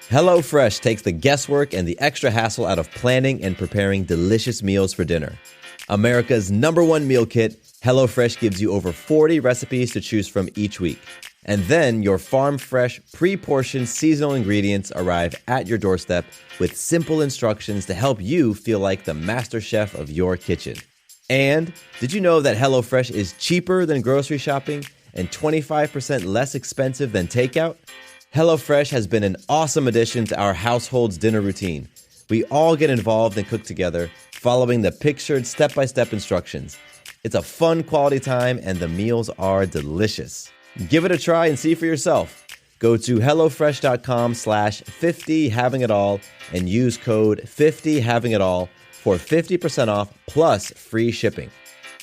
HelloFresh takes the guesswork and the extra hassle out of planning and preparing delicious meals for dinner. America's #1 meal kit, HelloFresh gives you over 40 recipes to choose from each week. And then your farm-fresh, pre-portioned seasonal ingredients arrive at your doorstep with simple instructions to help you feel like the master chef of your kitchen. And did you know that HelloFresh is cheaper than grocery shopping and 25% less expensive than takeout? HelloFresh has been an awesome addition to our household's dinner routine. We all get involved and cook together, following the pictured step-by-step instructions. It's a fun quality time, and the meals are delicious. Give it a try and see for yourself. Go to HelloFresh.com/50havingitall and use code 50havingitall for 50% off plus free shipping.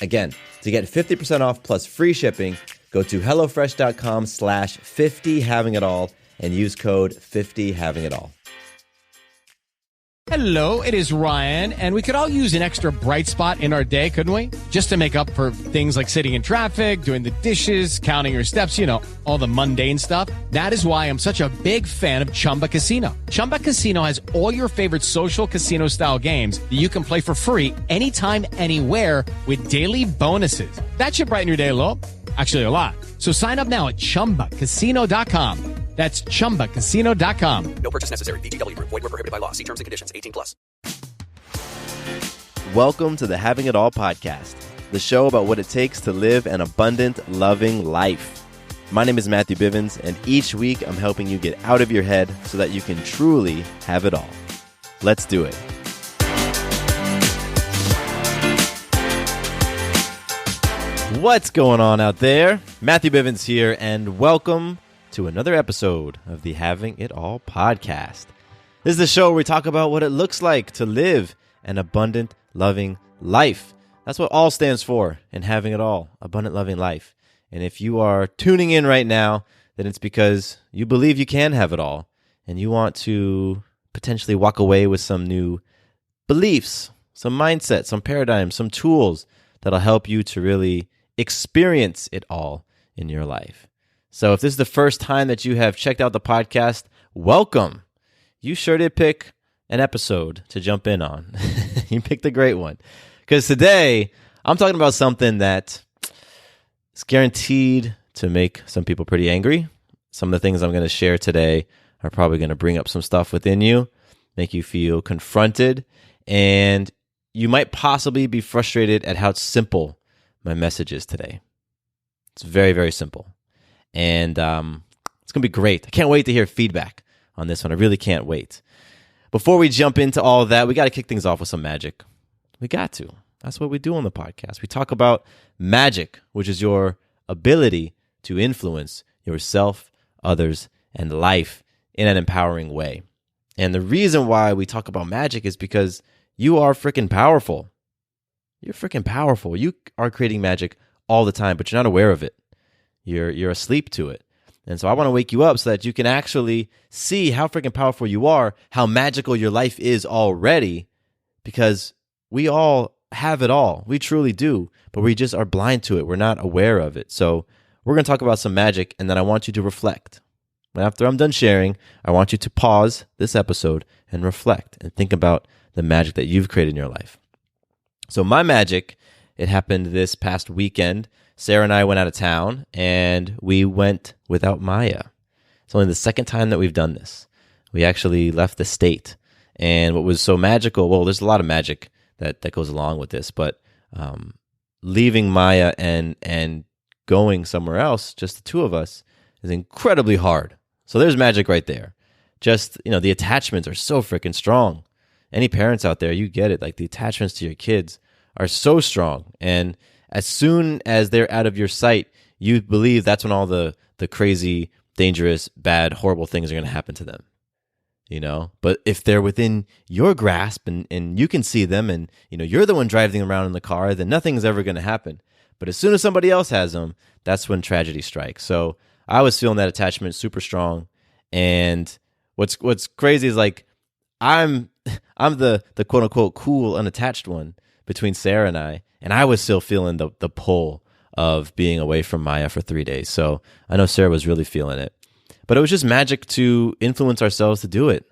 Again, to get 50% off plus free shipping, go to HelloFresh.com/50havingitall and use code 50havingitall. Hello, it is Ryan, and we could all use an extra bright spot in our day, couldn't we? Just to make up for things like sitting in traffic, doing the dishes, counting your steps, all the mundane stuff. That is why I'm such a big fan of Chumba Casino. Chumba Casino has all your favorite social casino-style games that you can play for free anytime, anywhere with daily bonuses. That should brighten your day a little. Actually, a lot. So sign up now at ChumbaCasino.com. That's ChumbaCasino.com. No purchase necessary. VGW Group. Void where prohibited by law. See terms and conditions. 18+. Welcome to the Having It All podcast, the show about what it takes to live an abundant, loving life. My name is Matthew Bivens, and each week I'm helping you get out of your head so that you can truly have it all. Let's do it. What's going on out there? Matthew Bivens here, and welcome to another episode of the Having It All podcast. This is the show where we talk about what it looks like to live an abundant, loving life. That's what all stands for in having it all, abundant, loving life. And if you are tuning in right now, then it's because you believe you can have it all, and you want to potentially walk away with some new beliefs, some mindset, some paradigms, some tools that'll help you to really experience it all in your life. So if this is the first time that you have checked out the podcast, welcome. You sure did pick an episode to jump in on. You picked a great one. Because today, I'm talking about something that is guaranteed to make some people pretty angry. Some of the things I'm going to share today are probably going to bring up some stuff within you, make you feel confronted, and you might possibly be frustrated at how simple my message is today. It's very, very simple. And it's going to be great. I can't wait to hear feedback on this one. I really can't wait. Before we jump into all of that, we got to kick things off with some magic. We got to. That's what we do on the podcast. We talk about magic, which is your ability to influence yourself, others, and life in an empowering way. And the reason why we talk about magic is because you are freaking powerful. You're freaking powerful. You are creating magic all the time, but you're not aware of it. You're asleep to it. And so I want to wake you up so that you can actually see how freaking powerful you are, how magical your life is already, because we all have it all. We truly do, but we just are blind to it. We're not aware of it. So we're going to talk about some magic, and then I want you to reflect. After I'm done sharing, I want you to pause this episode and reflect and think about the magic that you've created in your life. So my magic, it happened this past weekend. Sarah and I went out of town, and we went without Maya. It's only the second time that we've done this. We actually left the state. And what was so magical, well, there's a lot of magic that goes along with this, but leaving Maya and going somewhere else, just the two of us, is incredibly hard. So there's magic right there. Just, the attachments are so freaking strong. Any parents out there, you get it. Like, the attachments to your kids are so strong. And as soon as they're out of your sight, you believe that's when all the crazy, dangerous, bad, horrible things are going to happen to them. But if they're within your grasp and you can see them and, you're the one driving around in the car, then nothing's ever going to happen. But as soon as somebody else has them, that's when tragedy strikes. So I was feeling that attachment super strong. And what's crazy is, like, I'm the quote unquote cool, unattached one between Sarah and I was still feeling the pull of being away from Maya for 3 days. So I know Sarah was really feeling it. But it was just magic to influence ourselves to do it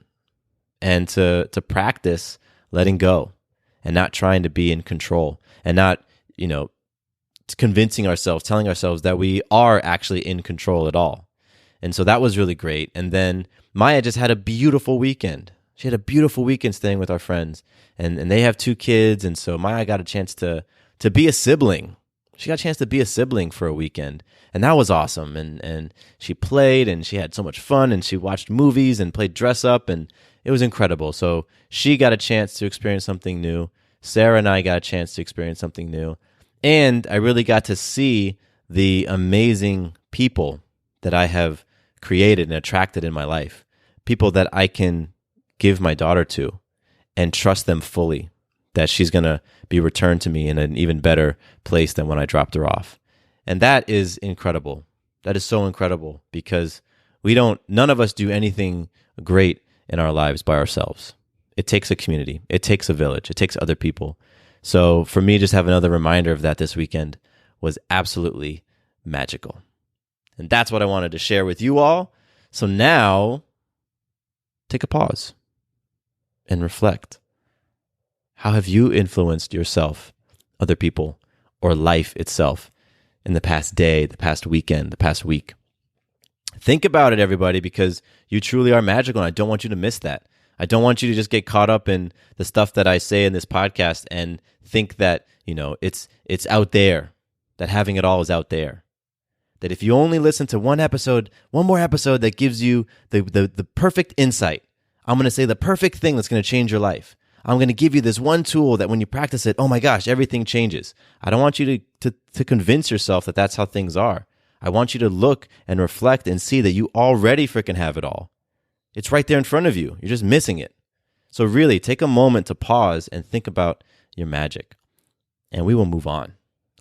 and to practice letting go and not trying to be in control and not, convincing ourselves, telling ourselves that we are actually in control at all. And so that was really great. And then Maya just had a beautiful weekend. She had a beautiful weekend staying with our friends. And they have 2 kids. And so Maya got a chance to be a sibling. She got a chance to be a sibling for a weekend. And that was awesome. And she played and she had so much fun and she watched movies and played dress up and it was incredible. So she got a chance to experience something new. Sarah and I got a chance to experience something new. And I really got to see the amazing people that I have created and attracted in my life. People that I can give my daughter to and trust them fully that she's going to be returned to me in an even better place than when I dropped her off. And that is incredible. That is so incredible because none of us do anything great in our lives by ourselves. It takes a community. It takes a village. It takes other people. So for me, just have another reminder of that this weekend was absolutely magical. And that's what I wanted to share with you all. So now, take a pause and reflect. How have you influenced yourself, other people, or life itself in the past day, the past weekend, the past week? Think about it, everybody, because you truly are magical, and I don't want you to miss that. I don't want you to just get caught up in the stuff that I say in this podcast and think that, it's out there, that having it all is out there. That if you only listen to one more episode that gives you the perfect insight, I'm going to say the perfect thing that's going to change your life. I'm going to give you this one tool that when you practice it, oh my gosh, everything changes. I don't want you to convince yourself that that's how things are. I want you to look and reflect and see that you already freaking have it all. It's right there in front of you. You're just missing it. So really, take a moment to pause and think about your magic. And we will move on.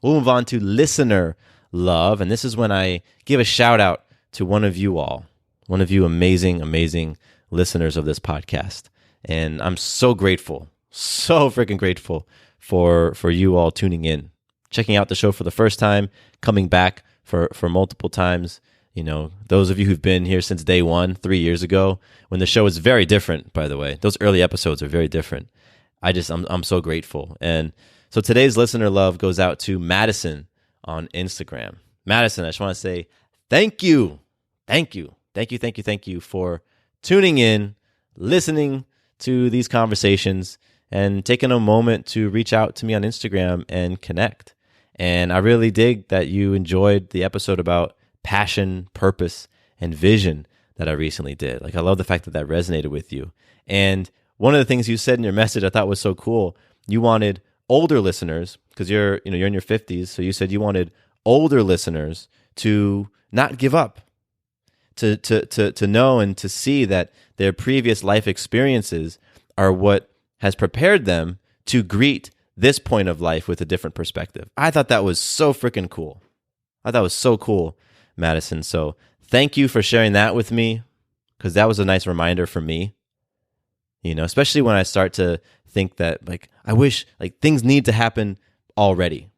We'll move on to listener love. And this is when I give a shout out to one of you all, one of you amazing, amazing listeners of this podcast. And I'm so grateful, so freaking grateful for you all tuning in, checking out the show for the first time, coming back for multiple times. Those of you who've been here since day one, 3 years ago, when the show was very different, by the way. Those early episodes are very different. I'm so grateful. And so today's listener love goes out to Madison on Instagram. Madison, I just want to say thank you. Thank you. Thank you, thank you, thank you for tuning in, listening to these conversations, and taking a moment to reach out to me on Instagram and connect. And I really dig that you enjoyed the episode about passion, purpose, and vision that I recently did. I love the fact that resonated with you. And one of the things you said in your message I thought was so cool. You wanted older listeners, because you're in your 50s, so you said you wanted older listeners to not give up, to know and to see that their previous life experiences are what has prepared them to greet this point of life with a different perspective. I thought that was so freaking cool. I thought it was so cool, Madison. So thank you for sharing that with me, because that was a nice reminder for me. Especially when I start to think that I wish things need to happen already.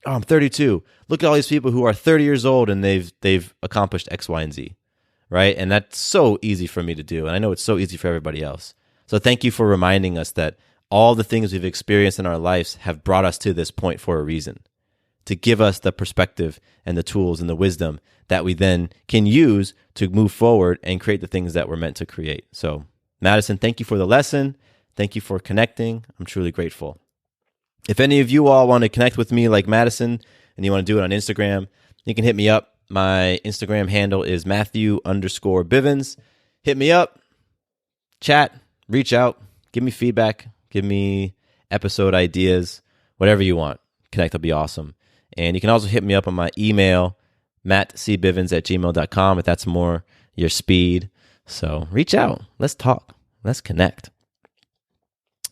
Oh, I'm 32. Look at all these people who are 30 years old and they've accomplished X, Y, and Z, right? And that's so easy for me to do, and I know it's so easy for everybody else. So thank you for reminding us that all the things we've experienced in our lives have brought us to this point for a reason, to give us the perspective and the tools and the wisdom that we then can use to move forward and create the things that we're meant to create. So Madison, thank you for the lesson. Thank you for connecting. I'm truly grateful. If any of you all want to connect with me like Madison and you want to do it on Instagram, you can hit me up. My Instagram handle is Matthew_Bivens. Hit me up, chat, reach out, give me feedback, give me episode ideas, whatever you want. Connect will be awesome. And you can also hit me up on my email, mattcbivens@gmail.com, if that's more your speed. So reach out. Let's talk. Let's connect.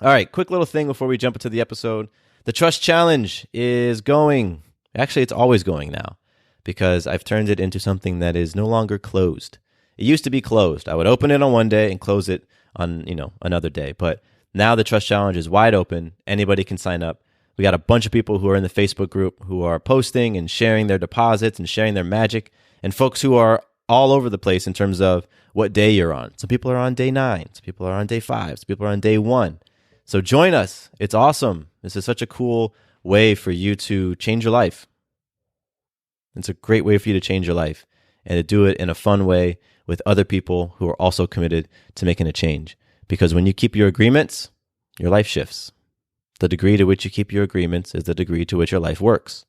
All right, quick little thing before we jump into the episode. The Trust Challenge is going. Actually, it's always going now, because I've turned it into something that is no longer closed. It used to be closed. I would open it on one day and close it on another day. But now the Trust Challenge is wide open. Anybody can sign up. We got a bunch of people who are in the Facebook group who are posting and sharing their deposits and sharing their magic, and folks who are all over the place in terms of what day you're on. Some people are on day 9. Some people are on day 5. Some people are on day 1. So join us. It's awesome. This is such a cool way for you to change your life. It's a great way for you to change your life and to do it in a fun way with other people who are also committed to making a change. Because when you keep your agreements, your life shifts. The degree to which you keep your agreements is the degree to which your life works.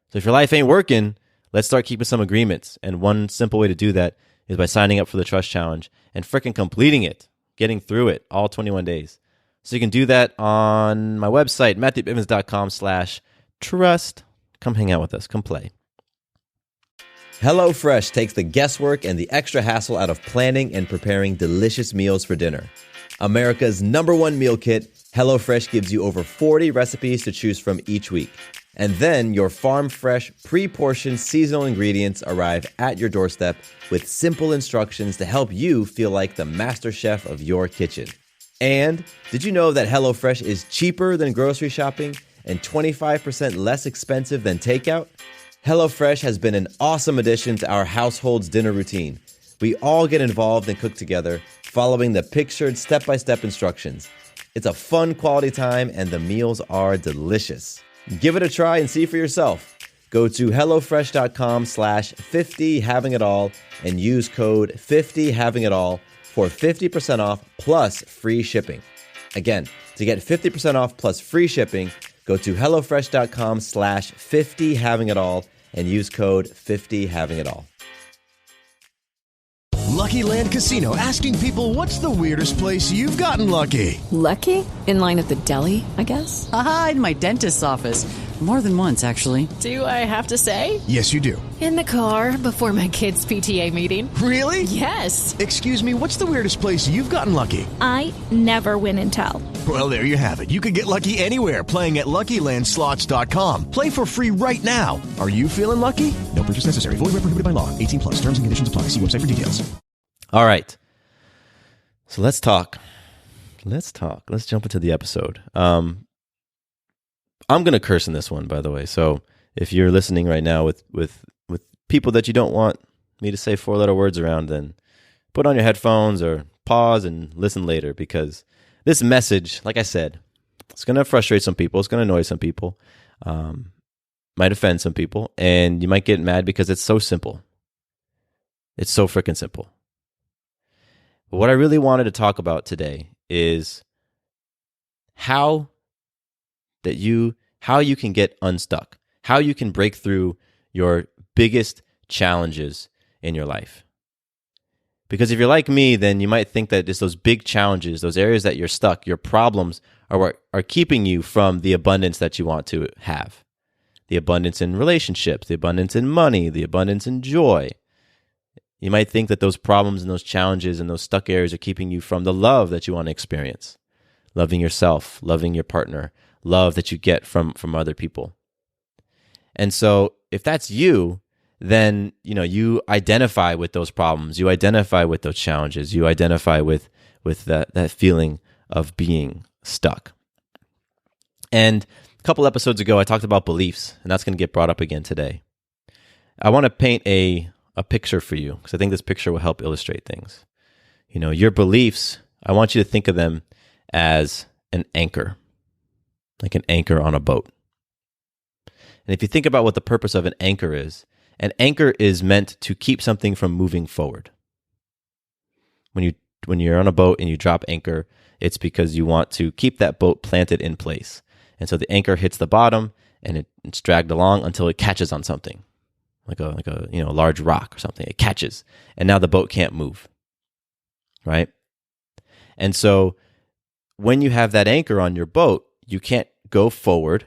So if your life ain't working, let's start keeping some agreements. And one simple way to do that is by signing up for the Trust Challenge and freaking completing it, getting through it all 21 days. So you can do that on my website, matthewbivens.com/trust. Come hang out with us. Come play. HelloFresh takes the guesswork and the extra hassle out of planning and preparing delicious meals for dinner. America's #1 meal kit, HelloFresh gives you over 40 recipes to choose from each week. And then your farm-fresh, pre-portioned seasonal ingredients arrive at your doorstep with simple instructions to help you feel like the master chef of your kitchen. And did you know that HelloFresh is cheaper than grocery shopping and 25% less expensive than takeout? HelloFresh has been an awesome addition to our household's dinner routine. We all get involved and cook together, following the pictured step-by-step instructions. It's a fun quality time, and the meals are delicious. Give it a try and see for yourself. Go to HelloFresh.com/50havingitall and use code 50havingitall for 50% off plus free shipping. Again, to get 50% off plus free shipping, go to HelloFresh.com/50havingitall and use code 50havingitall. Lucky Land Casino, asking people, what's the weirdest place you've gotten lucky? Lucky? In line at the deli, I guess? Aha, in my dentist's office. More than once, actually. Do I have to say? Yes, you do. In the car before my kids' PTA meeting. Really? Yes. Excuse me, what's the weirdest place you've gotten lucky? I never win and tell. Well, there you have it. You can get lucky anywhere, playing at LuckyLandSlots.com. Play for free right now. Are you feeling lucky? No purchase necessary. Void where prohibited by law. 18 plus. Terms and conditions apply. See website for details. All right. So let's talk. Let's jump into the episode. I'm going to curse in this one, by the way. So if you're listening right now with people that you don't want me to say 4-letter words around, then put on your headphones or pause and listen later, because this message, like I said, it's going to frustrate some people. It's going to annoy some people. Might offend some people. And you might get mad because it's so simple. It's so freaking simple. But what I really wanted to talk about today is how you can get unstuck, how you can break through your biggest challenges in your life. Because if you're like me, then you might think that it's those big challenges, those areas that you're stuck, your problems are what are keeping you from the abundance that you want to have. The abundance in relationships, the abundance in money, the abundance in joy. You might think that those problems and those challenges and those stuck areas are keeping you from the love that you want to experience. Loving yourself, loving your partner, love that you get from other people. And so if that's you, then you identify with those problems, you identify with those challenges, you identify with that feeling of being stuck. And a couple episodes ago, I talked about beliefs, and that's going to get brought up again today. I want to paint a picture for you, because I think this picture will help illustrate things. Your beliefs, I want you to think of them as an anchor, like an anchor on a boat. And if you think about what the purpose of an anchor is meant to keep something from moving forward. When you're on a boat and you drop anchor, it's because you want to keep that boat planted in place. And so the anchor hits the bottom and it's dragged along until it catches on something, like a large rock or something. It catches, and now the boat can't move, right? And so when you have that anchor on your boat, you can't go forward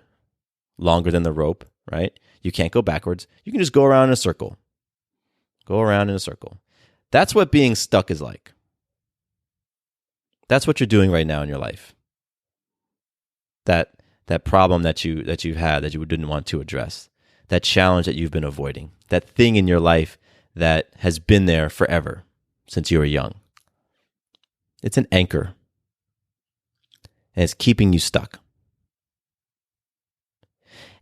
longer than the rope, right? You can't go backwards. You can just go around in a circle. Go around in a circle. That's what being stuck is like. That's what you're doing right now in your life. That problem that you've had that you didn't want to address. That challenge that you've been avoiding. That thing in your life that has been there forever, since you were young. It's an anchor. And it's keeping you stuck.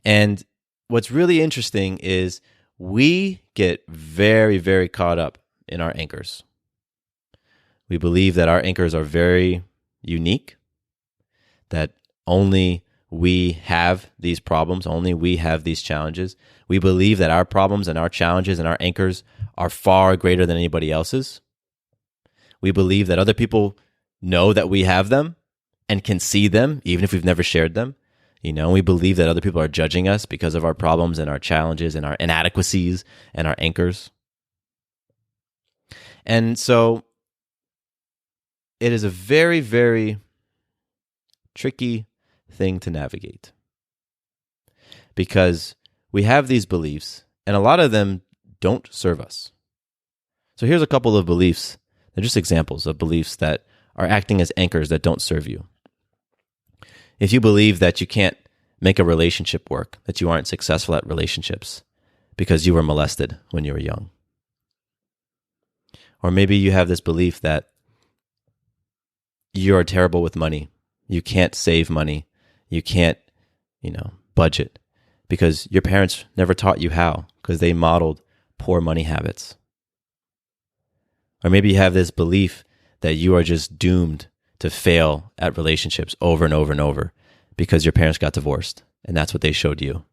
And what's really interesting is we get very, very caught up, in our anchors. We believe that our anchors are very unique, that only we have these problems, only we have these challenges. We believe that our problems and our challenges and our anchors are far greater than anybody else's. We believe that other people know that we have them and can see them, even if we've never shared them. We believe that other people are judging us because of our problems and our challenges and our inadequacies and our anchors. And so it is a very, very tricky thing to navigate because we have these beliefs and a lot of them don't serve us. So here's a couple of beliefs. They're just examples of beliefs that are acting as anchors that don't serve you. If you believe that you can't make a relationship work, that you aren't successful at relationships because you were molested when you were young. Or maybe you have this belief that you're terrible with money. You can't save money. You can't, budget because your parents never taught you how because they modeled poor money habits. Or maybe you have this belief that you are just doomed to fail at relationships over and over and over because your parents got divorced and that's what they showed you.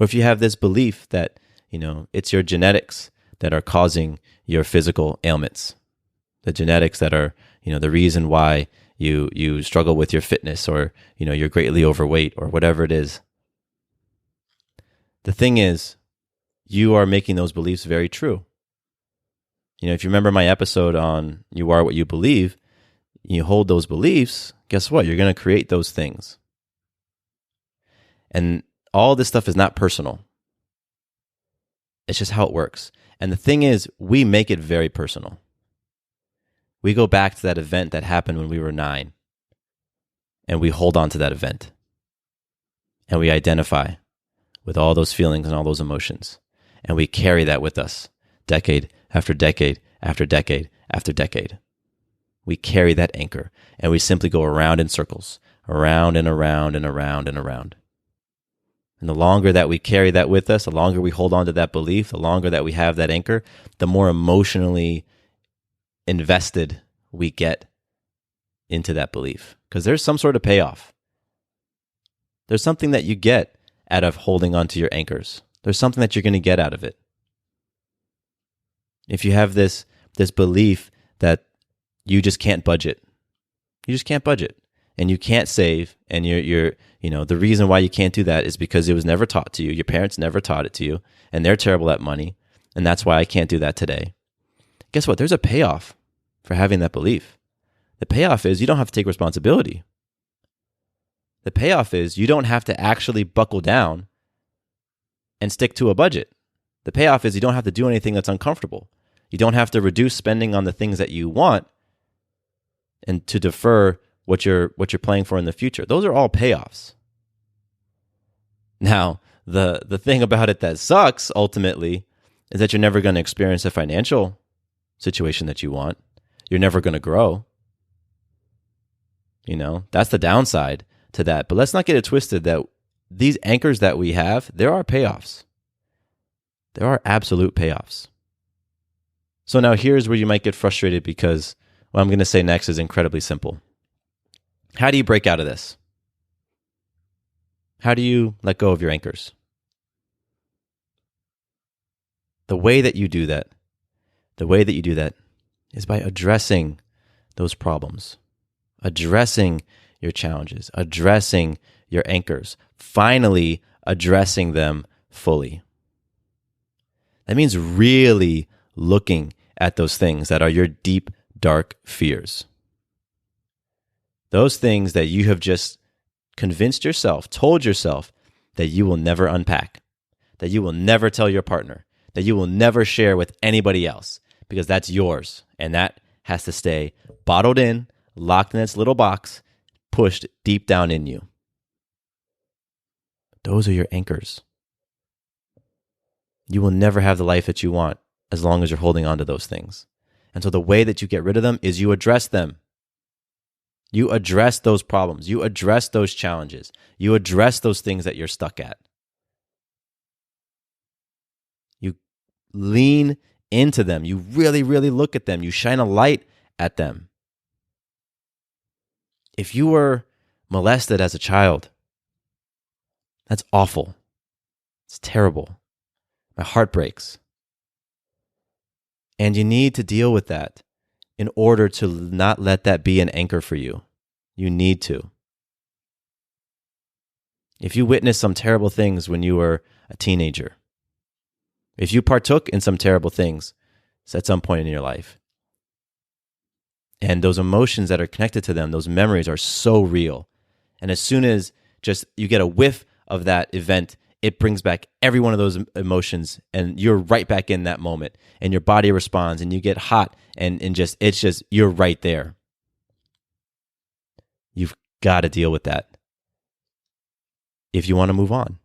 Or if you have this belief that, it's your genetics that are causing your physical ailments, the genetics that are, the reason why you struggle with your fitness or, you're greatly overweight or whatever it is. The thing is, you are making those beliefs very true. If you remember my episode on you are what you believe, you hold those beliefs, guess what? You're going to create those things. And all this stuff is not personal. It's just how it works. And the thing is, we make it very personal. We go back to that event that happened when we were 9, and we hold on to that event. And we identify with all those feelings and all those emotions. And we carry that with us decade after decade after decade after decade. We carry that anchor, and we simply go around in circles, around and around and around and around. And the longer that we carry that with us, the longer we hold on to that belief, the longer that we have that anchor, the more emotionally invested we get into that belief. Because there's some sort of payoff. There's something that you get out of holding on to your anchors. There's something that you're going to get out of it. If you have this belief that you just can't budget, and you can't save, and you're the reason why you can't do that is because it was never taught to you. Your parents never taught it to you, and they're terrible at money, and that's why I can't do that today. Guess what? There's a payoff for having that belief. The payoff is you don't have to take responsibility. The payoff is you don't have to actually buckle down and stick to a budget. The payoff is you don't have to do anything that's uncomfortable. You don't have to reduce spending on the things that you want and to defer what you're playing for in the future. Those are all payoffs. Now, the thing about it that sucks ultimately is that you're never going to experience a financial situation that you want. You're never going to grow. That's the downside to that. But let's not get it twisted that these anchors that we have, there are payoffs. There are absolute payoffs. So now here's where you might get frustrated because what I'm going to say next is incredibly simple. How do you break out of this? How do you let go of your anchors? The way that you do that is by addressing those problems, addressing your challenges, addressing your anchors, finally addressing them fully. That means really looking at those things that are your deep, dark fears. Those things that you have just convinced yourself, told yourself that you will never unpack, that you will never tell your partner, that you will never share with anybody else, because that's yours, and that has to stay bottled in, locked in its little box, pushed deep down in you. Those are your anchors. You will never have the life that you want as long as you're holding on to those things. And so the way that you get rid of them is you address them. You address those problems. You address those challenges. You address those things that you're stuck at. You lean into them. You really, really look at them. You shine a light at them. If you were molested as a child, that's awful. It's terrible. My heart breaks. And you need to deal with that in order to not let that be an anchor for you. You need to. If you witnessed some terrible things when you were a teenager, if you partook in some terrible things at some point in your life, and those emotions that are connected to them, those memories are so real. And as soon as just you get a whiff of that event, it brings back every one of those emotions, and you're right back in that moment, and your body responds, and you get hot, and you're right there. You've got to deal with that if you want to move on.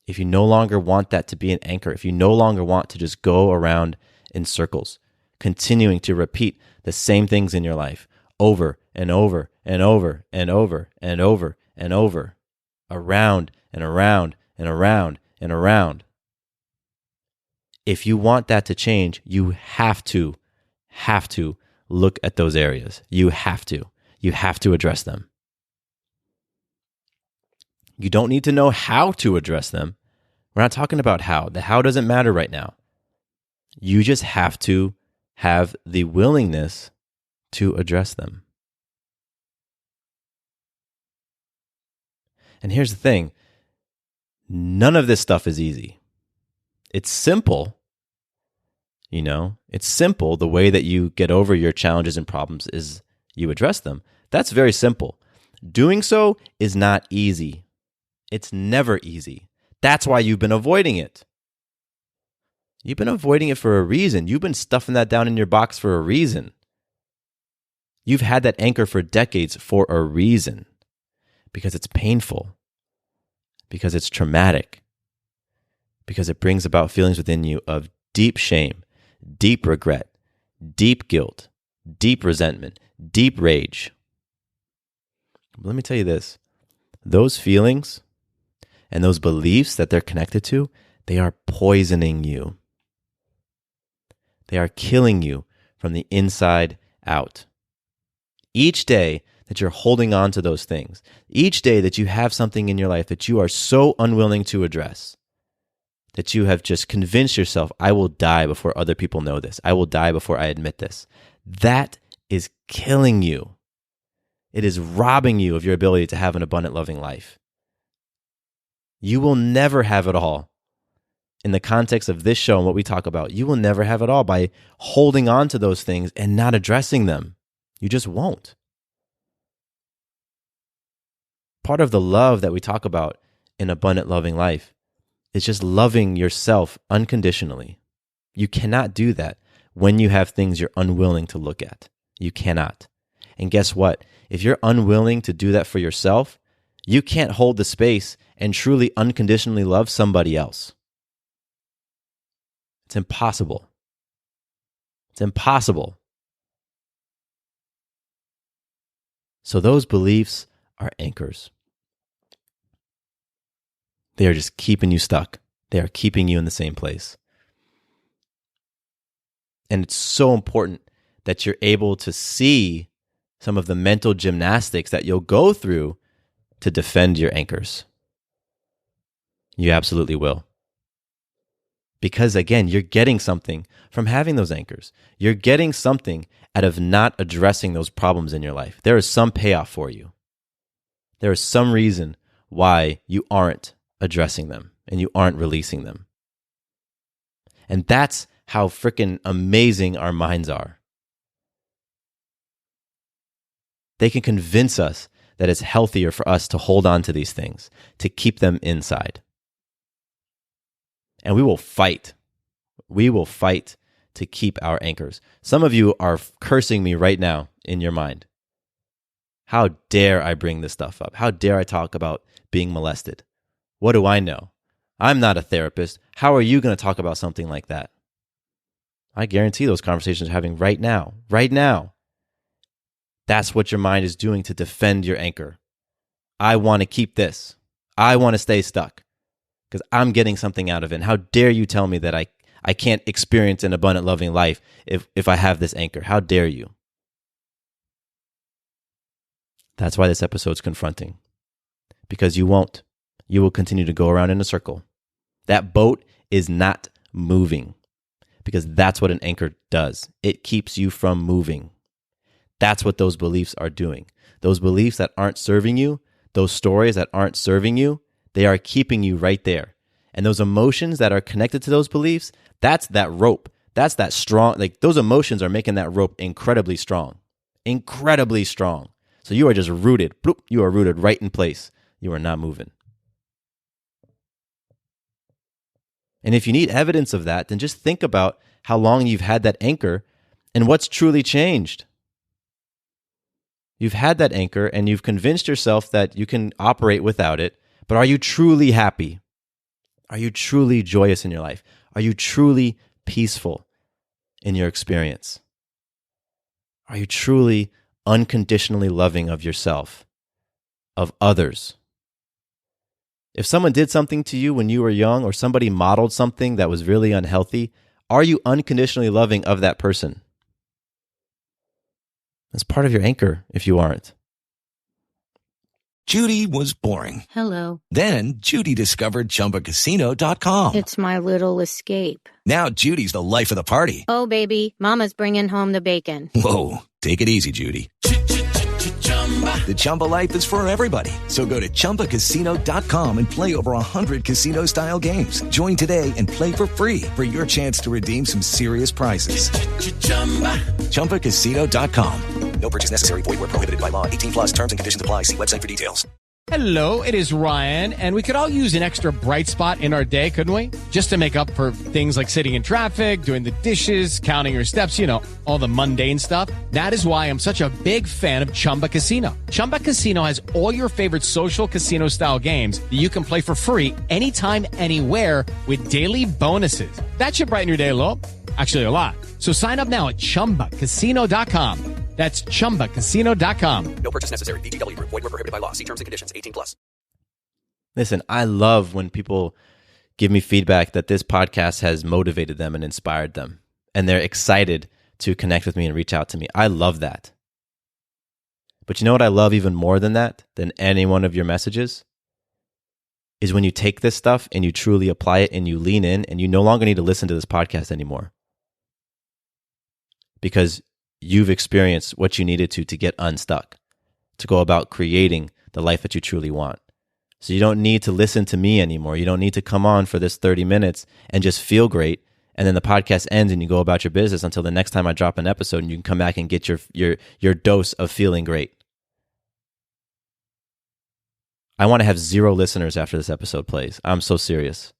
If you no longer want that to be an anchor, if you no longer want to just go around in circles, continuing to repeat the same things in your life over and over and over and over and over and over, around and around and around and around. If you want that to change, you have to look at those areas. You have to address them. You don't need to know how to address them. We're not talking about how. The how doesn't matter right now. You just have to have the willingness to address them. And here's the thing. None of this stuff is easy. It's simple. It's simple. The way that you get over your challenges and problems is you address them. That's very simple. Doing so is not easy. It's never easy. That's why you've been avoiding it. You've been avoiding it for a reason. You've been stuffing that down in your box for a reason. You've had that anchor for decades for a reason. Because it's painful. Because it's traumatic. Because it brings about feelings within you of deep shame, deep regret, deep guilt, deep resentment, deep rage. But let me tell you this. Those feelings and those beliefs that they're connected to, they are poisoning you. They are killing you from the inside out. Each day that you're holding on to those things, each day that you have something in your life that you are so unwilling to address, that you have just convinced yourself, I will die before other people know this. I will die before I admit this. That is killing you. It is robbing you of your ability to have an abundant, loving life. You will never have it all. In the context of this show and what we talk about, you will never have it all by holding on to those things and not addressing them. You just won't. Part of the love that we talk about in abundant, loving life is just loving yourself unconditionally. You cannot do that when you have things you're unwilling to look at. You cannot. And guess what? If you're unwilling to do that for yourself, you can't hold the space and truly unconditionally love somebody else. It's impossible. It's impossible. So those beliefs are anchors. They are just keeping you stuck. They are keeping you in the same place. And it's so important that you're able to see some of the mental gymnastics that you'll go through to defend your anchors. You absolutely will. Because again, you're getting something from having those anchors. You're getting something out of not addressing those problems in your life. There is some payoff for you. There is some reason why you aren't addressing them and you aren't releasing them. And that's how freaking amazing our minds are. They can convince us that it's healthier for us to hold on to these things, to keep them inside. And we will fight. We will fight to keep our anchors. Some of you are cursing me right now in your mind. How dare I bring this stuff up? How dare I talk about being molested? What do I know? I'm not a therapist. How are you going to talk about something like that? I guarantee those conversations are having right now. Right now. That's what your mind is doing to defend your anchor. I want to keep this. I want to stay stuck. because I'm getting something out of it. And how dare you tell me that I can't experience an abundant, loving life if I have this anchor? How dare you? That's why this episode's confronting. Because you won't. You will continue to go around in a circle. That boat is not moving, because that's what an anchor does. It keeps you from moving. That's what those beliefs are doing. Those beliefs that aren't serving you, those stories that aren't serving you, they are keeping you right there. And those emotions that are connected to those beliefs, that's that rope. That's that strong, like those emotions are making that rope incredibly strong. Incredibly strong. So you are just rooted. Bloop, you are rooted right in place. You are not moving. And if you need evidence of that, then just think about how long you've had that anchor and what's truly changed. You've had that anchor and you've convinced yourself that you can operate without it, but are you truly happy? Are you truly joyous in your life? Are you truly peaceful in your experience? Are you truly unconditionally loving of yourself, of others? If someone did something to you when you were young, or somebody modeled something that was really unhealthy, are you unconditionally loving of that person? That's part of your anchor if you aren't. Judy was boring. Hello. Then Judy discovered ChumbaCasino.com. It's my little escape. Now Judy's the life of the party. Oh, baby, mama's bringing home the bacon. Whoa, take it easy, Judy. The Chumba life is for everybody. So go to ChumbaCasino.com and play over 100 casino-style games. Join today and play for free for your chance to redeem some serious prizes. ChumbaCasino.com. No purchase necessary. Void where prohibited by law. 18 plus terms and conditions apply. See website for details. Hello, it is Ryan, and we could all use an extra bright spot in our day, couldn't we? Just to make up for things like sitting in traffic, doing the dishes, counting your steps, all the mundane stuff. That is why I'm such a big fan of Chumba Casino. Chumba Casino has all your favorite social casino-style games that you can play for free anytime, anywhere with daily bonuses. That should brighten your day a little. Actually, a lot. So sign up now at ChumbaCasino.com. That's ChumbaCasino.com. No purchase necessary. VGW Group. Void where prohibited by law. See terms and conditions. 18 plus. Listen, I love when people give me feedback that this podcast has motivated them and inspired them, and they're excited to connect with me and reach out to me. I love that. But you know what I love even more than that, than any one of your messages? Is when you take this stuff and you truly apply it and you lean in, and you no longer need to listen to this podcast anymore. Because you've experienced what you needed to get unstuck, to go about creating the life that you truly want. So you don't need to listen to me anymore. You don't need to come on for this 30 minutes and just feel great, and then the podcast ends and you go about your business until the next time I drop an episode, and you can come back and get your dose of feeling great. I want to have 0 listeners after this episode plays. I'm so serious.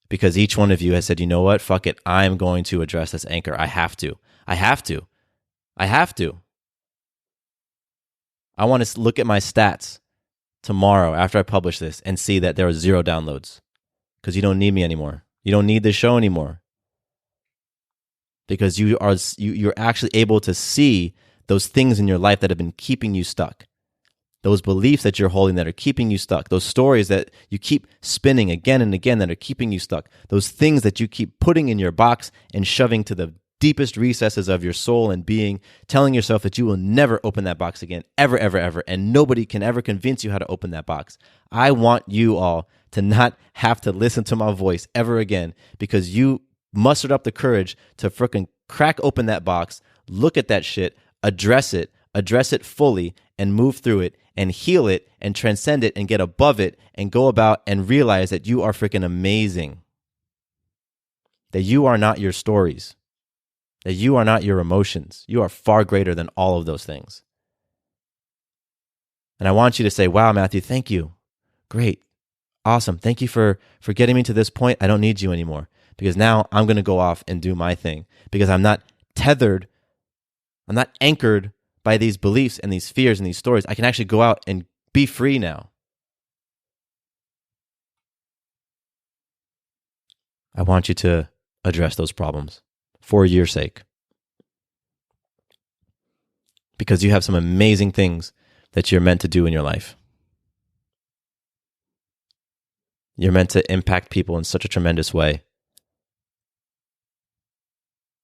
Because each one of you has said, you know what? Fuck it. I'm going to address this anchor. I have to. I want to look at my stats tomorrow after I publish this and see that there are 0 downloads. Because you don't need me anymore. You don't need this show anymore. Because you're actually able to see those things in your life that have been keeping you stuck. Those beliefs that you're holding that are keeping you stuck. Those stories that you keep spinning again and again that are keeping you stuck. Those things that you keep putting in your box and shoving to the deepest recesses of your soul and being, telling yourself that you will never open that box again, ever, ever, ever, and nobody can ever convince you how to open that box. I want you all to not have to listen to my voice ever again, because you mustered up the courage to frickin' crack open that box, look at that shit, address it fully, and move through it, and heal it, and transcend it, and get above it, and go about and realize that you are freaking amazing. That you are not your stories. That you are not your emotions. You are far greater than all of those things. And I want you to say, wow, Matthew, thank you. Great. Awesome. Thank you for getting me to this point. I don't need you anymore. Because now I'm going to go off and do my thing. Because I'm not tethered. I'm not anchored by these beliefs and these fears and these stories. I can actually go out and be free now. I want you to address those problems for your sake. Because you have some amazing things that you're meant to do in your life. You're meant to impact people in such a tremendous way.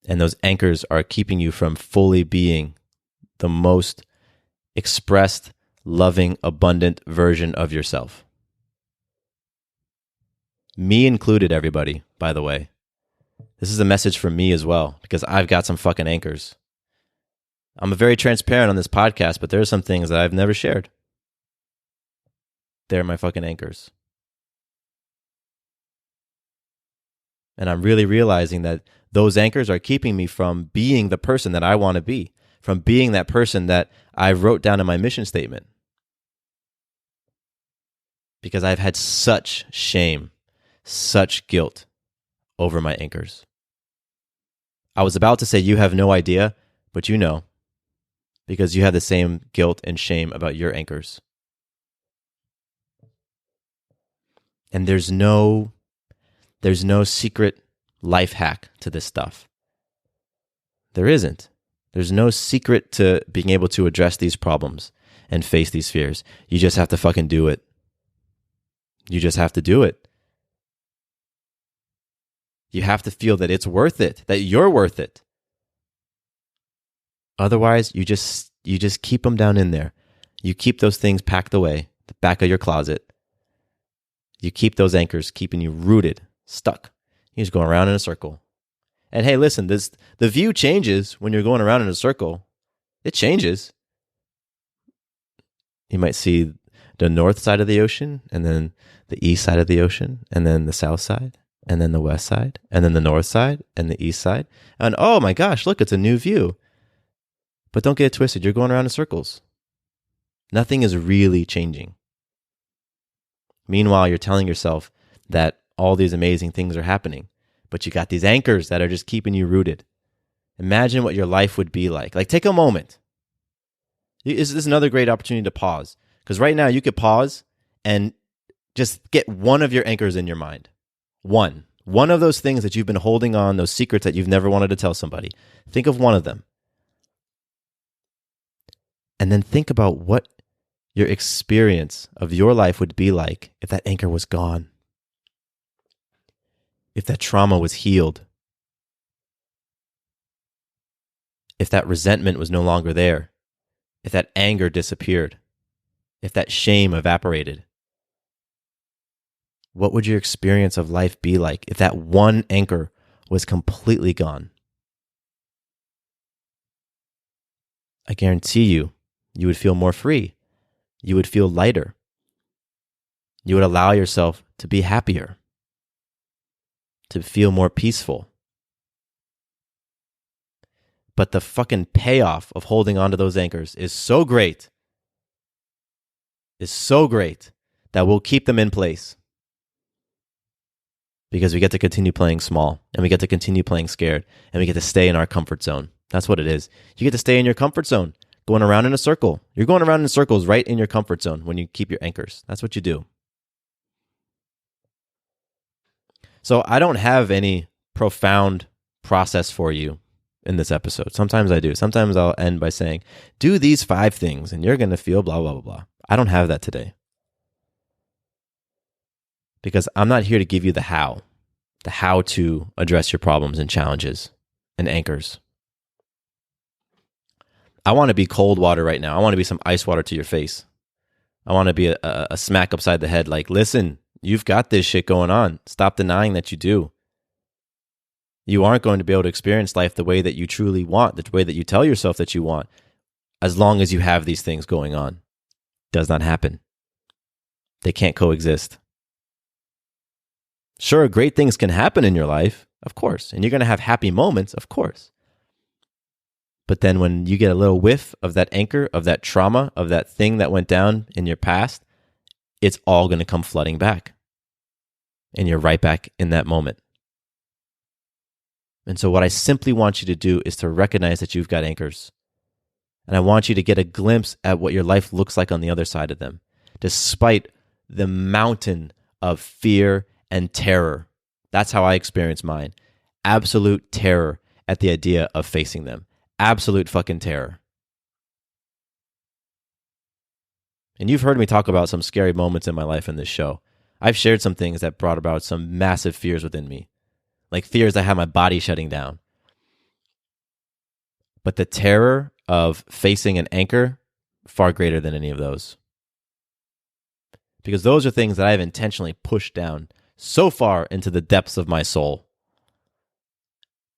And those anchors are keeping you from fully being the most expressed, loving, abundant version of yourself. Me included, everybody, by the way. This is a message from me as well, because I've got some fucking anchors. I'm very transparent on this podcast, but there are some things that I've never shared. They're my fucking anchors. And I'm really realizing that those anchors are keeping me from being the person that I want to be, from being that person that I wrote down in my mission statement. Because I've had such shame, such guilt over my anchors. I was about to say you have no idea, but you know, because you have the same guilt and shame about your anchors. And there's no secret life hack to this stuff. There isn't. There's no secret to being able to address these problems and face these fears. You just have to fucking do it. You just have to do it. You have to feel that it's worth it, that you're worth it. Otherwise, you just keep them down in there. You keep those things packed away, the back of your closet. You keep those anchors keeping you rooted, stuck. You just go around in a circle. And hey, listen, the view changes when you're going around in a circle. It changes. You might see the north side of the ocean, and then the east side of the ocean, and then the south side, and then the west side, and then the north side, and the east side. And oh my gosh, look, it's a new view. But don't get it twisted. You're going around in circles. Nothing is really changing. Meanwhile, you're telling yourself that all these amazing things are happening, but you got these anchors that are just keeping you rooted. Imagine what your life would be like. Like, take a moment. This is another great opportunity to pause, because right now you could pause and just get one of your anchors in your mind. One of those things that you've been holding on, those secrets that you've never wanted to tell somebody. Think of one of them. And then think about what your experience of your life would be like if that anchor was gone. If that trauma was healed. If that resentment was no longer there. If that anger disappeared. If that shame evaporated. What would your experience of life be like if that one anchor was completely gone? I guarantee you would feel more free. You would feel lighter. You would allow yourself to be happier, to feel more peaceful. But the fucking payoff of holding on to those anchors is so great, that we'll keep them in place. Because we get to continue playing small, and we get to continue playing scared, and we get to stay in our comfort zone. That's what it is. You get to stay in your comfort zone. Going around in a circle. You're going around in circles right in your comfort zone when you keep your anchors. That's what you do. So I don't have any profound process for you in this episode. Sometimes I do. Sometimes I'll end by saying, do these 5 things and you're going to feel blah, blah, blah, blah. I don't have that today. Because I'm not here to give you the how to address your problems and challenges and anchors. I want to be cold water right now. I want to be some ice water to your face. I want to be a smack upside the head like, listen, you've got this shit going on. Stop denying that you do. You aren't going to be able to experience life the way that you truly want, the way that you tell yourself that you want, as long as you have these things going on. Does not happen. They can't coexist. Sure, great things can happen in your life, of course, and you're going to have happy moments, of course. But then when you get a little whiff of that anchor, of that trauma, of that thing that went down in your past, it's all going to come flooding back. And you're right back in that moment. And so what I simply want you to do is to recognize that you've got anchors. And I want you to get a glimpse at what your life looks like on the other side of them, despite the mountain of fear and terror. That's how I experience mine. Absolute terror at the idea of facing them. Absolute fucking terror. And you've heard me talk about some scary moments in my life in this show. I've shared some things that brought about some massive fears within me, like fears that had my body shutting down. But the terror of facing an anchor, far greater than any of those. Because those are things that I've intentionally pushed down so far into the depths of my soul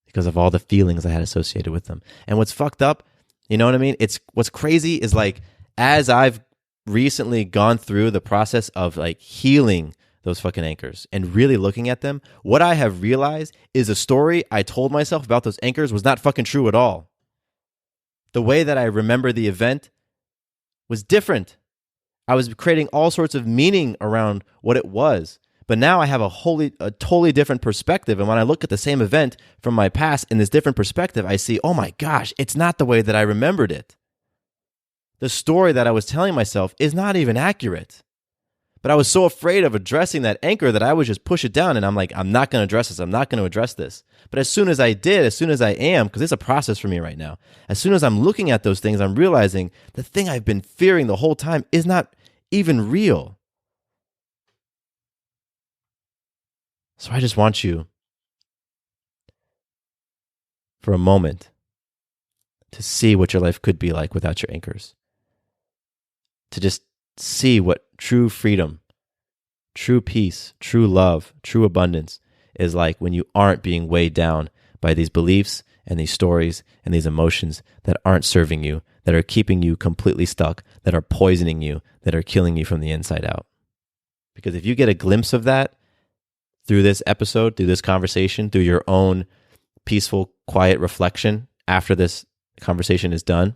because of all the feelings I had associated with them. And what's fucked up, you know what I mean? What's crazy is like, as I've recently gone through the process of like healing those fucking anchors and really looking at them, what I have realized is the story I told myself about those anchors was not fucking true at all. The way that I remember the event was different. I was creating all sorts of meaning around what it was. But now I have a totally different perspective. And when I look at the same event from my past in this different perspective, I see, oh my gosh, it's not the way that I remembered it. The story that I was telling myself is not even accurate. But I was so afraid of addressing that anchor that I would just push it down. And I'm like, I'm not going to address this. I'm not going to address this. But as soon as I did, as soon as I am, because it's a process for me right now, as soon as I'm looking at those things, I'm realizing the thing I've been fearing the whole time is not even real. So I just want you, for a moment, to see what your life could be like without your anchors. To just see what true freedom, true peace, true love, true abundance is like when you aren't being weighed down by these beliefs and these stories and these emotions that aren't serving you, that are keeping you completely stuck, that are poisoning you, that are killing you from the inside out. Because if you get a glimpse of that through this episode, through this conversation, through your own peaceful, quiet reflection after this conversation is done,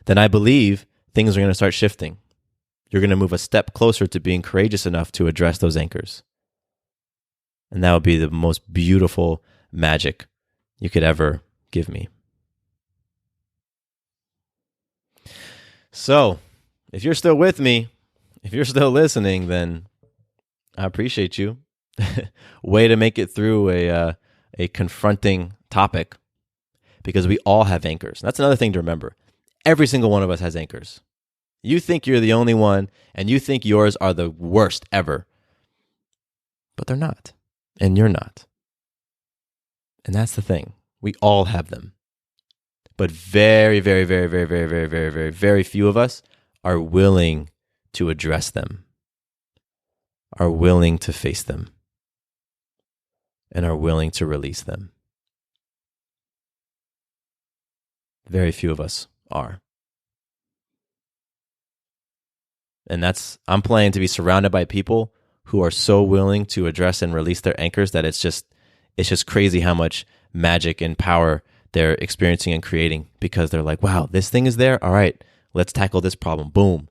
then I believe things are going to start shifting. You're going to move a step closer to being courageous enough to address those anchors. And that would be the most beautiful magic you could ever give me. So, if you're still with me, if you're still listening, then I appreciate you. Way to make it through a confronting topic, because we all have anchors. And that's another thing to remember. Every single one of us has anchors. You think you're the only one, and you think yours are the worst ever. But they're not. And you're not. And that's the thing. We all have them. But very, very, very, very, very, very, very, very, very few of us are willing to address them, are willing to face them, and are willing to release them. Very few of us are. And I'm planning to be surrounded by people who are so willing to address and release their anchors that it's just crazy how much magic and power they're experiencing and creating, because they're like, wow, this thing is there. All right, let's tackle this problem. Boom.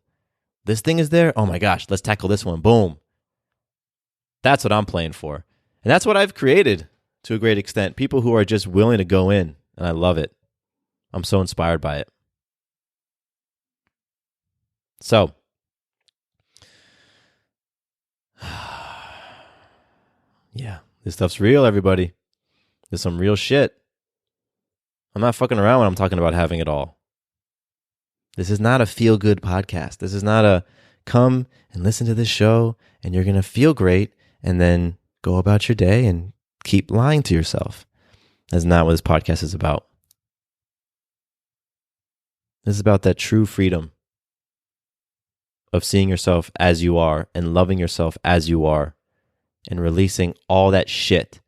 This thing is there. Oh my gosh, let's tackle this one. Boom. That's what I'm playing for. And that's what I've created to a great extent. People who are just willing to go in. And I love it. I'm so inspired by it. So, yeah, this stuff's real, everybody. There's some real shit. I'm not fucking around when I'm talking about having it all. This is not a feel-good podcast. This is not a come and listen to this show and you're going to feel great and then go about your day and keep lying to yourself. That's not what this podcast is about. This is about that true freedom of seeing yourself as you are and loving yourself as you are and releasing all that shit.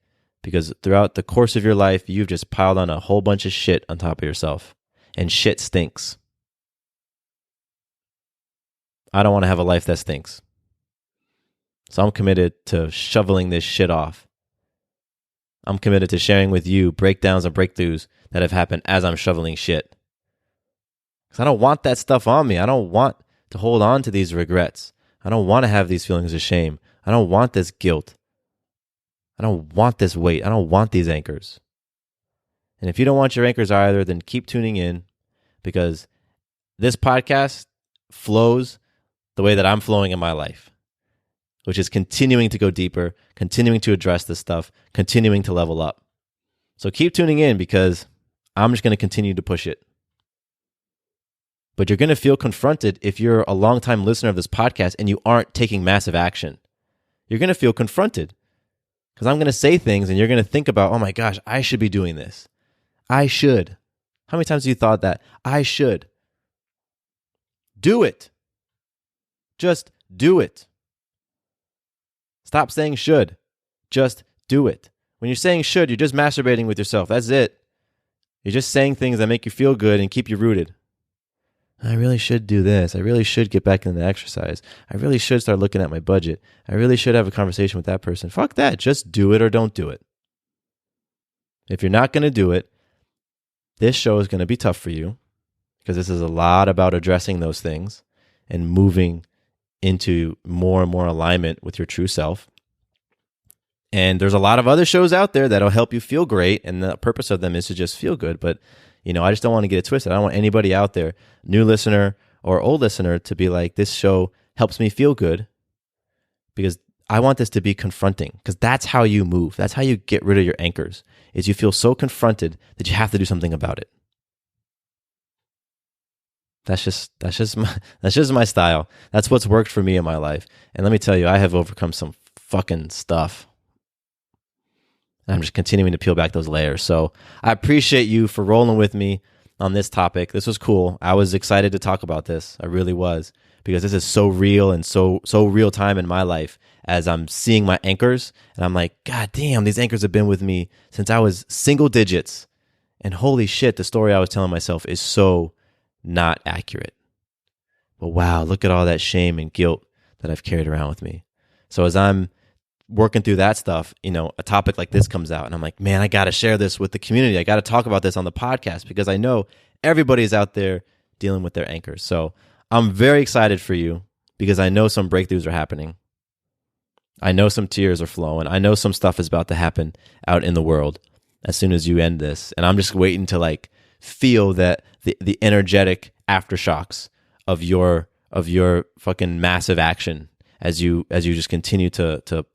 Because throughout the course of your life, you've just piled on a whole bunch of shit on top of yourself. And shit stinks. I don't want to have a life that stinks. So I'm committed to shoveling this shit off. I'm committed to sharing with you breakdowns and breakthroughs that have happened as I'm shoveling shit. Because I don't want that stuff on me. I don't want to hold on to these regrets. I don't want to have these feelings of shame. I don't want this guilt. I don't want this weight. I don't want these anchors. And if you don't want your anchors either, then keep tuning in, because this podcast flows the way that I'm flowing in my life, which is continuing to go deeper, continuing to address this stuff, continuing to level up. So keep tuning in, because I'm just going to continue to push it. But you're going to feel confronted if you're a longtime listener of this podcast and you aren't taking massive action. You're going to feel confronted because I'm going to say things and you're going to think about, oh my gosh, I should be doing this. I should. How many times have you thought that? I should. Do it. Just do it. Stop saying should. Just do it. When you're saying should, you're just masturbating with yourself. That's it. You're just saying things that make you feel good and keep you rooted. I really should do this. I really should get back into exercise. I really should start looking at my budget. I really should have a conversation with that person. Fuck that. Just do it or don't do it. If you're not going to do it, this show is going to be tough for you because this is a lot about addressing those things and moving into more and more alignment with your true self. And there's a lot of other shows out there that'll help you feel great, and the purpose of them is to just feel good. But I just don't want to get it twisted. I don't want anybody out there, new listener or old listener, to be like, this show helps me feel good, because I want this to be confronting, because that's how you move. That's how you get rid of your anchors, is you feel so confronted that you have to do something about it. That's just my style. That's what's worked for me in my life. And let me tell you, I have overcome some fucking stuff. I'm just continuing to peel back those layers. So I appreciate you for rolling with me on this topic. This was cool. I was excited to talk about this. I really was, because this is so real and so real time in my life, as I'm seeing my anchors and I'm like, God damn, these anchors have been with me since I was single digits. And holy shit, the story I was telling myself is so not accurate. But wow, look at all that shame and guilt that I've carried around with me. So as I'm working through that stuff, a topic like this comes out and I'm like, man, I got to share this with the community. I got to talk about this on the podcast, because I know everybody's out there dealing with their anchors. So I'm very excited for you, because I know some breakthroughs are happening. I know some tears are flowing. I know some stuff is about to happen out in the world as soon as you end this. And I'm just waiting to feel that the energetic aftershocks of your fucking massive action as you just continue to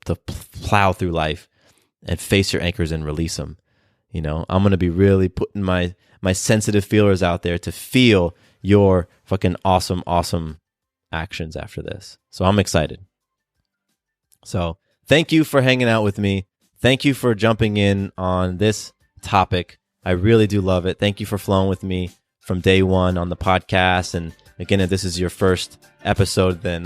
plow through life and face your anchors and release them. I'm going to be really putting my sensitive feelers out there to feel your fucking awesome actions after this. So I'm excited. So thank you for hanging out with me. Thank you for jumping in on this topic. I really do love it. Thank you for flowing with me from day one on the podcast. And again, if this is your first episode, then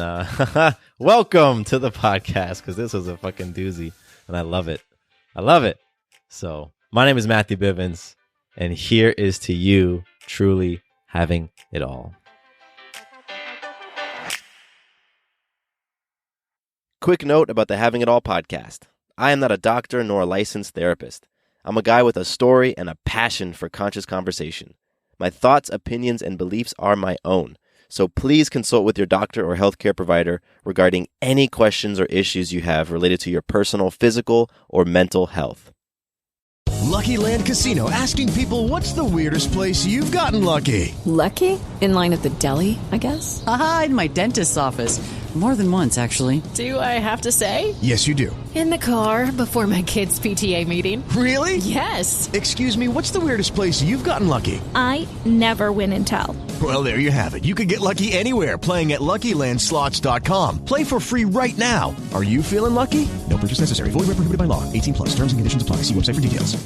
welcome to the podcast, because this was a fucking doozy and I love it. I love it. So my name is Matthew Bivens, and here is to you truly having it all. Quick note about the Having It All podcast. I am not a doctor nor a licensed therapist. I'm a guy with a story and a passion for conscious conversation. My thoughts, opinions, and beliefs are my own. So please consult with your doctor or healthcare provider regarding any questions or issues you have related to your personal physical or mental health. Lucky Land Casino, asking people, what's the weirdest place you've gotten lucky? Lucky? In line at the deli, I guess? Aha, in my dentist's office. More than once, actually. Do I have to say? Yes, you do. In the car before my kids' PTA meeting. Really? Yes. Excuse me, what's the weirdest place you've gotten lucky? I never win and tell. Well, there you have it. You can get lucky anywhere, playing at LuckyLandSlots.com. Play for free right now. Are you feeling lucky? No purchase necessary. Void where prohibited by law. 18+. Terms and conditions apply. See website for details.